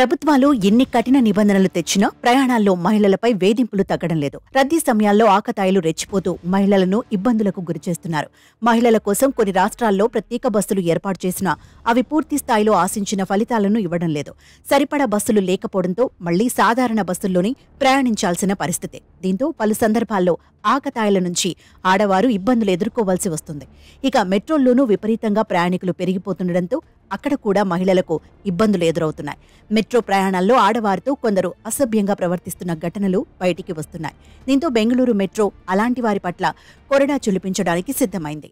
ప్రభుత్వాలు ఎన్ని కఠిన నిబంధనలు తెచ్చినా ప్రయాణాల్లో మహిళలపై వేధింపులు తగ్గడం లేదు. రద్దీ సమయాల్లో ఆకతాయిలు రెచ్చిపోతూ మహిళలను ఇబ్బందులకు గురిచేస్తున్నారు. మహిళల కోసం కొన్ని రాష్ట్రాల్లో ప్రత్యేక బస్సులు ఏర్పాటు చేసినా అవి పూర్తి స్థాయిలో ఆశించిన ఫలితాలను ఇవ్వడం లేదు. సరిపడా బస్సులు లేకపోవడంతో మళ్లీ సాధారణ బస్సుల్లోనే ప్రయాణించాల్సిన పరిస్థితి. దీంతో పలు సందర్భాల్లో ఆకతాయిల నుంచి ఆడవారు ఇబ్బందులు ఎదుర్కోవాల్సి వస్తుంది. ఇక మెట్రోల్లోనూ విపరీతంగా ప్రయాణికులు పెరిగిపోతుండటంతో అక్కడ కూడా మహిళలకు ఇబ్బందులు ఎదురవుతున్నాయి. మెట్రో ప్రయాణాల్లో ఆడవారితో కొందరు అసభ్యంగా ప్రవర్తిస్తున్న ఘటనలు బయటికి వస్తున్నాయి. దీంతో బెంగళూరు మెట్రో అలాంటి వారి పట్ల కొరడా చులిపించడానికి సిద్ధమైంది.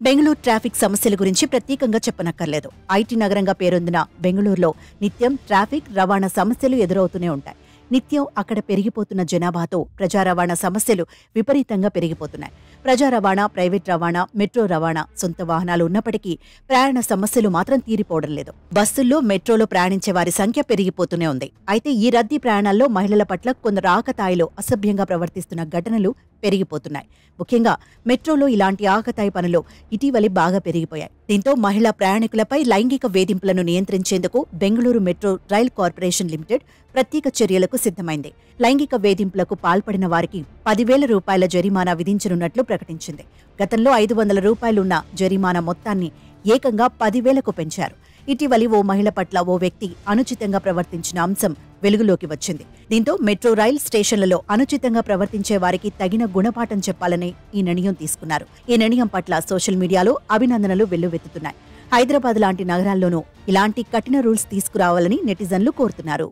బెంగళూరు ట్రాఫిక్ సమస్యల గురించి ప్రత్యేకంగా చెప్పనక్కర్లేదు. ఐటీ నగరంగా పేరొందిన బెంగళూరులో నిత్యం ట్రాఫిక్, రవాణా సమస్యలు ఎదురవుతూనే ఉంటాయి. నిత్యం అక్కడ పెరిగిపోతున్న జనాభాతో ప్రజా రవాణా సమస్యలు విపరీతంగా పెరిగిపోతున్నాయి. ప్రజా రవాణా, ప్రైవేట్ రవాణా, మెట్రో రవాణా, సొంత వాహనాలు ఉన్నప్పటికీ ప్రయాణ సమస్యలు మాత్రం తీరిపోవడం లేదు. బస్సుల్లో, మెట్రోలో ప్రయాణించే వారి సంఖ్య పెరిగిపోతూనే ఉంది. అయితే ఈ రద్దీ ప్రయాణాల్లో మహిళల పట్ల కొందరు ఆకతాయిలో అసభ్యంగా ప్రవర్తిస్తున్న ఘటనలు పెరిగిపోతున్నాయి. ముఖ్యంగా మెట్రోలో ఇలాంటి ఆకతాయి పనులు ఇటీవలి బాగా పెరిగిపోయాయి. దీంతో మహిళా ప్రయాణికులపై లైంగిక వేధింపులను నియంత్రించేందుకు Bengaluru metro rail corporation limited ప్రత్యేక చర్యలకు సిద్ధమైంది. లైంగిక వేధింపులకు పాల్పడిన వారికి 10,000 రూపాయల జరిమానా విధించనున్నట్లు ప్రకటించింది. గతంలో 500 రూపాయలున్న జరిమానా మొత్తాన్ని ఏకంగా 10,000కు పెంచారు. ఇటీవలి ఓ మహిళ పట్ల ఓ వ్యక్తి అనుచితంగా ప్రవర్తించిన అంశం వెలుగులోకి వచ్చింది. దీంతో మెట్రో రైల్ స్టేషన్లలో అనుచితంగా ప్రవర్తించే వారికి తగిన గుణపాఠం చెప్పాలని ఈ నిర్ణయం తీసుకున్నారు. ఈ నిర్ణయం పట్ల సోషల్ మీడియాలో అభినందనలు వెల్లువెత్తుతున్నాయి. హైదరాబాద్ లాంటి నగరాల్లోనూ ఇలాంటి కఠిన రూల్స్ తీసుకురావాలని నెటిజన్లు కోరుతున్నారు.